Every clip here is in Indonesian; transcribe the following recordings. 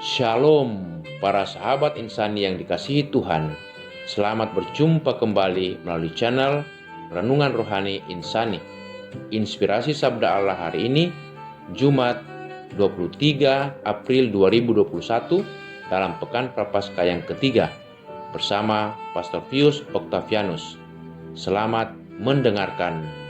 Shalom para sahabat insani yang dikasihi Tuhan. Selamat berjumpa kembali melalui channel Renungan Rohani Insani. Inspirasi Sabda Allah hari ini Jumat 23 April 2021 dalam Pekan Prapaskah yang ketiga bersama Pastor Pius Octavianus. Selamat mendengarkan.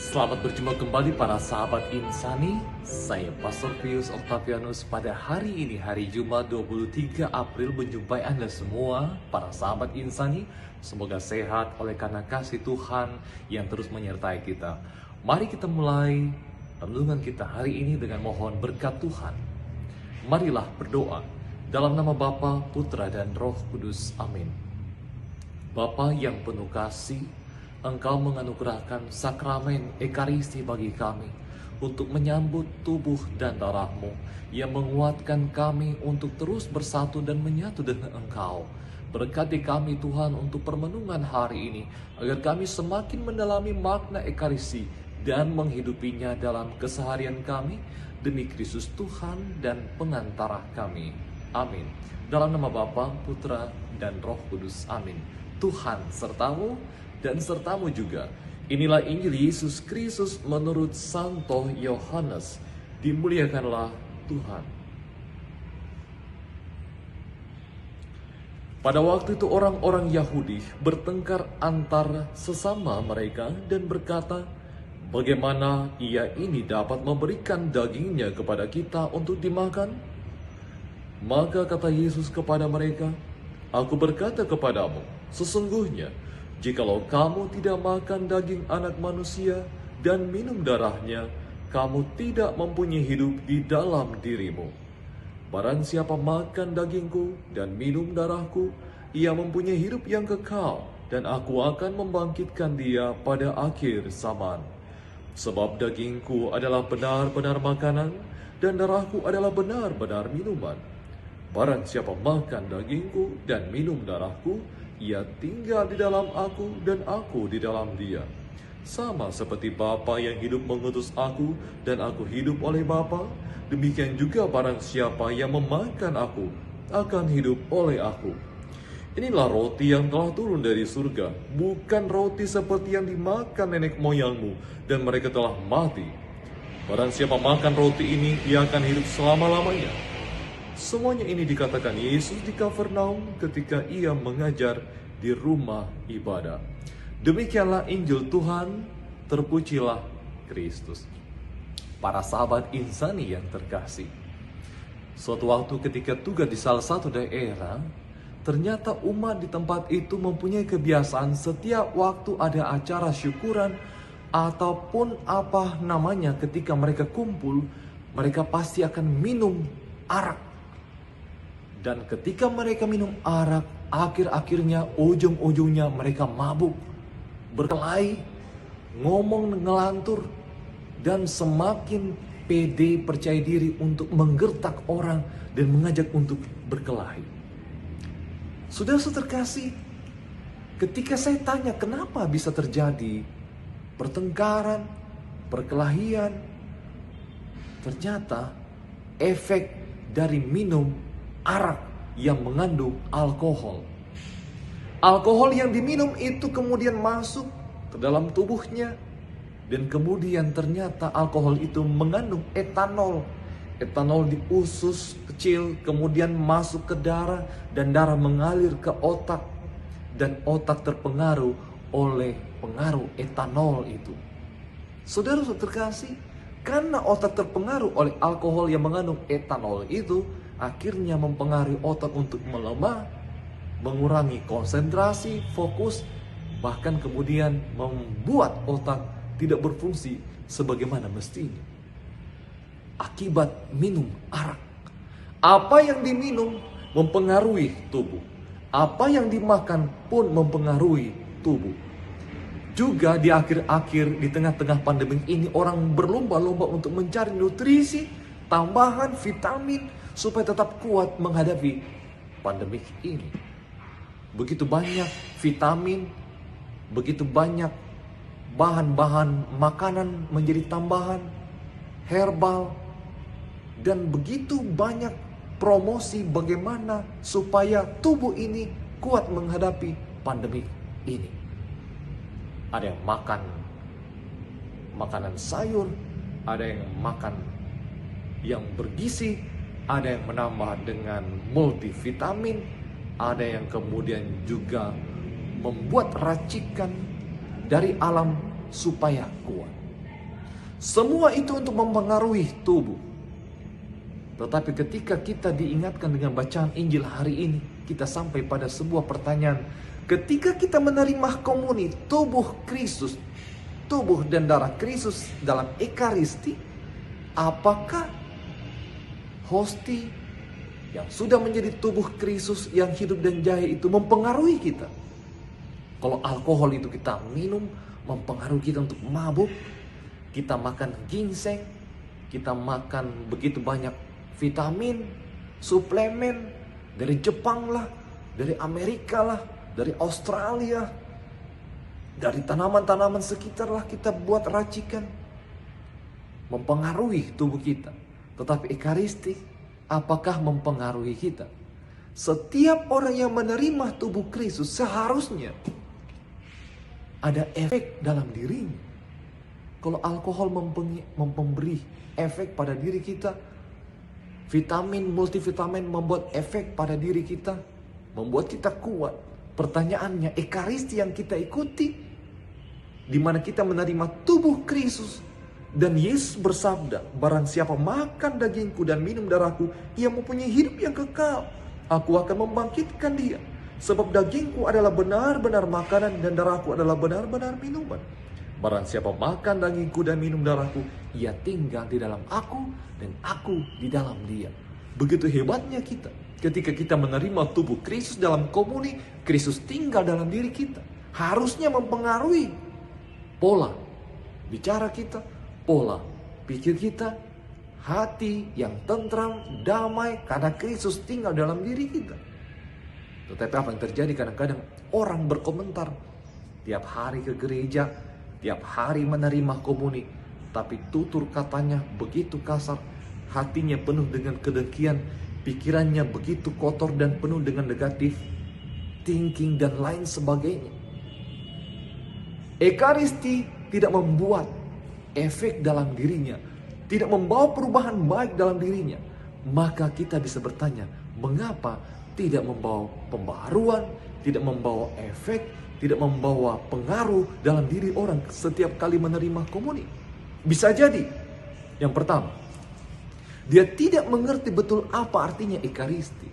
Selamat berjumpa kembali para sahabat insani. Saya Pastor Pius Octavianus pada hari ini, hari Jumat 23 April, menjumpai Anda semua para sahabat insani. Semoga sehat oleh karena kasih Tuhan yang terus menyertai kita. Mari kita mulai renungan kita hari ini dengan mohon berkat Tuhan. Marilah berdoa dalam nama Bapa, Putra dan Roh Kudus. Amin. Bapa yang penuh kasih, Engkau menganugerahkan sakramen Ekaristi bagi kami untuk menyambut tubuh dan darah-Mu yang menguatkan kami untuk terus bersatu dan menyatu dengan Engkau. Berkati kami Tuhan untuk permenungan hari ini, agar kami semakin mendalami makna Ekaristi dan menghidupinya dalam keseharian kami, demi Kristus Tuhan dan pengantara kami. Amin. Dalam nama Bapa, Putra, dan Roh Kudus. Amin. Tuhan sertamu dan sertamu juga. Inilah Injil Yesus Kristus menurut Santo Yohanes. Dimuliakanlah Tuhan. Pada waktu itu orang-orang Yahudi bertengkar antar sesama mereka dan berkata, "Bagaimana ia ini dapat memberikan dagingnya kepada kita untuk dimakan?" Maka kata Yesus kepada mereka, "Aku berkata kepadamu, sesungguhnya jikalau kamu tidak makan daging anak manusia dan minum darahnya, kamu tidak mempunyai hidup di dalam dirimu. Barang siapa makan dagingku dan minum darahku, ia mempunyai hidup yang kekal, dan aku akan membangkitkan dia pada akhir zaman. Sebab dagingku adalah benar-benar makanan, dan darahku adalah benar-benar minuman. Barang siapa makan dagingku dan minum darahku, ia tinggal di dalam aku dan aku di dalam dia. Sama seperti Bapa yang hidup mengutus aku dan aku hidup oleh Bapa, demikian juga barang siapa yang memakan aku akan hidup oleh aku. Inilah roti yang telah turun dari surga, bukan roti seperti yang dimakan nenek moyangmu dan mereka telah mati. Barang siapa makan roti ini, ia akan hidup selama-lamanya." Semuanya ini dikatakan Yesus di Kapernaum ketika ia mengajar di rumah ibadah. Demikianlah Injil Tuhan, terpujilah Kristus. Para sahabat insani yang terkasih, suatu waktu ketika tugas di salah satu daerah, ternyata umat di tempat itu mempunyai kebiasaan setiap waktu ada acara syukuran ataupun apa namanya, ketika mereka kumpul, mereka pasti akan minum arak. Dan ketika mereka minum arak, akhir-akhirnya, ujung-ujungnya mereka mabuk, berkelahi, ngomong ngelantur, dan semakin pede percaya diri untuk menggertak orang dan mengajak untuk berkelahi. Saudara terkasih, ketika saya tanya kenapa bisa terjadi pertengkaran, perkelahian, ternyata efek dari minum arak yang mengandung alkohol. Alkohol yang diminum itu kemudian masuk ke dalam tubuhnya, dan kemudian ternyata alkohol itu mengandung etanol. Etanol di usus kecil kemudian masuk ke darah, dan darah mengalir ke otak, dan otak terpengaruh oleh pengaruh etanol itu. Saudara terkasih, karena otak terpengaruh oleh alkohol yang mengandung etanol itu, akhirnya mempengaruhi otak untuk melemah, mengurangi konsentrasi, fokus, bahkan kemudian membuat otak tidak berfungsi sebagaimana mestinya. Akibat minum arak. Apa yang diminum mempengaruhi tubuh. Apa yang dimakan pun mempengaruhi tubuh. Juga di akhir-akhir, di tengah-tengah pandemi ini, orang berlomba-lomba untuk mencari nutrisi, tambahan, vitamin, supaya tetap kuat menghadapi pandemi ini. Begitu banyak vitamin, begitu banyak bahan-bahan makanan menjadi tambahan, herbal, dan begitu banyak promosi bagaimana supaya tubuh ini kuat menghadapi pandemi ini. Ada yang makan makanan sayur, ada yang makan yang bergizi, ada yang menambah dengan multivitamin, ada yang kemudian juga membuat racikan dari alam supaya kuat. Semua itu untuk mempengaruhi tubuh. Tetapi ketika kita diingatkan dengan bacaan Injil hari ini, kita sampai pada sebuah pertanyaan. Ketika kita menerima komuni tubuh Kristus, tubuh dan darah Kristus dalam Ekaristi, apakah hosti yang sudah menjadi tubuh Kristus yang hidup dan jaya itu mempengaruhi kita? Kalau alkohol itu kita minum, mempengaruhi kita untuk mabuk. Kita makan ginseng, kita makan begitu banyak vitamin, suplemen dari Jepang lah, dari Amerika lah, dari Australia, dari tanaman-tanaman sekitar lah kita buat racikan. Mempengaruhi tubuh kita. Tetapi Ekaristi, apakah mempengaruhi kita? Setiap orang yang menerima tubuh Kristus seharusnya ada efek dalam dirinya. Kalau alkohol memberi efek pada diri kita, vitamin, multivitamin membuat efek pada diri kita, membuat kita kuat. Pertanyaannya, Ekaristi yang kita ikuti, di mana kita menerima tubuh Kristus, dan Yesus bersabda, barang siapa makan dagingku dan minum darahku, ia mempunyai hidup yang kekal. Aku akan membangkitkan dia. Sebab dagingku adalah benar-benar makanan dan darahku adalah benar-benar minuman. Barang siapa makan dagingku dan minum darahku, ia tinggal di dalam aku dan aku di dalam dia. Begitu hebatnya kita. Ketika kita menerima tubuh Kristus dalam komuni, Kristus tinggal dalam diri kita. Harusnya mempengaruhi pola bicara kita, pola pikir kita, hati yang tentram, damai, karena Kristus tinggal dalam diri kita. Tetapi apa yang terjadi kadang-kadang orang berkomentar, tiap hari ke gereja, tiap hari menerima komuni, tapi tutur katanya begitu kasar, hatinya penuh dengan kedengkian, pikirannya begitu kotor dan penuh dengan negatif thinking dan lain sebagainya. Ekaristi tidak membuat efek dalam dirinya, tidak membawa perubahan baik dalam dirinya. Maka kita bisa bertanya, mengapa tidak membawa pembaharuan, tidak membawa efek, tidak membawa pengaruh dalam diri orang setiap kali menerima komuni? Bisa jadi, yang pertama, dia tidak mengerti betul apa artinya Ekaristi.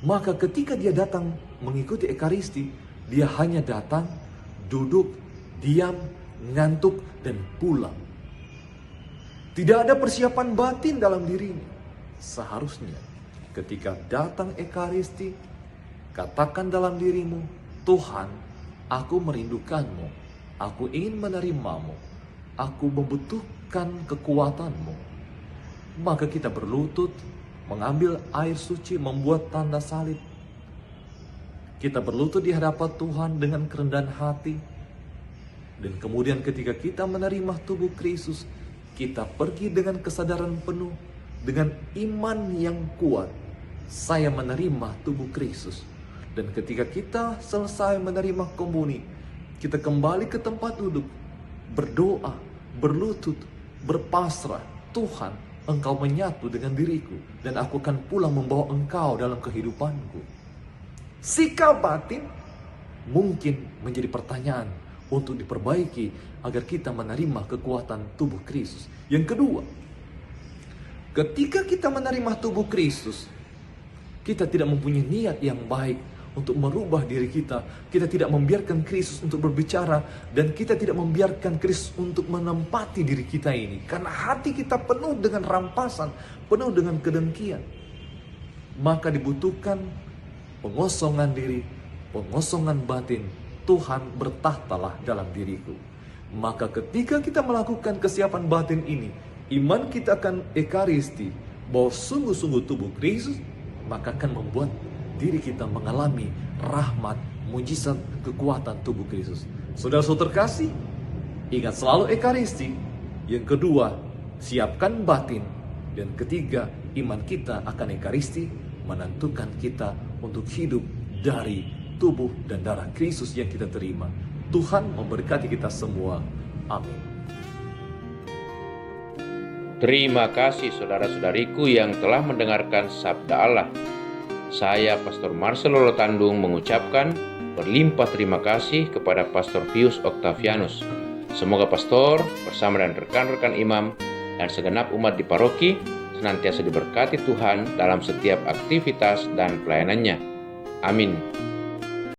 Maka ketika dia datang mengikuti Ekaristi, dia hanya datang, duduk, diam, ngantuk, dan pulang. Tidak ada persiapan batin dalam dirinya. Seharusnya ketika datang Ekaristi, katakan dalam dirimu, Tuhan, aku merindukanmu, aku ingin menerimamu, aku membutuhkan kekuatanmu. Maka kita berlutut, mengambil air suci, membuat tanda salib. Kita berlutut di hadapan Tuhan dengan kerendahan hati. Dan kemudian ketika kita menerima tubuh Kristus, kita pergi dengan kesadaran penuh, dengan iman yang kuat. Saya menerima tubuh Kristus. Dan ketika kita selesai menerima komuni, kita kembali ke tempat duduk, berdoa, berlutut, berpasrah. Tuhan, Engkau menyatu dengan diriku, dan aku akan pulang membawa Engkau dalam kehidupanku. Sikap batin mungkin menjadi pertanyaan untuk diperbaiki agar kita menerima kekuatan tubuh Kristus. Yang kedua, ketika kita menerima tubuh Kristus, kita tidak mempunyai niat yang baik untuk merubah diri kita. Kita tidak membiarkan Kristus untuk berbicara, dan kita tidak membiarkan Kristus untuk menempati diri kita ini. Karena hati kita penuh dengan rampasan, penuh dengan kedengkian. Maka dibutuhkan pengosongan diri, pengosongan batin. Tuhan, bertahtalah dalam diriku. Maka ketika kita melakukan kesiapan batin ini, iman kita akan Ekaristi, bahwa sungguh-sungguh tubuh Kristus, maka akan membuat diri kita mengalami rahmat, mujizat, kekuatan tubuh Kristus. Saudara-saudara terkasih, ingat selalu Ekaristi. Yang kedua, siapkan batin. Dan ketiga, iman kita akan Ekaristi menentukan kita untuk hidup dari tubuh dan darah Kristus yang kita terima. Tuhan memberkati kita semua. Amin. Terima kasih saudara-saudariku yang telah mendengarkan Sabda Allah. Saya Pastor Marcelo Lotandung mengucapkan berlimpah terima kasih kepada Pastor Pius Octavianus. Semoga pastor bersama dengan rekan-rekan imam dan segenap umat di paroki senantiasa diberkati Tuhan dalam setiap aktivitas dan pelayanannya. Amin.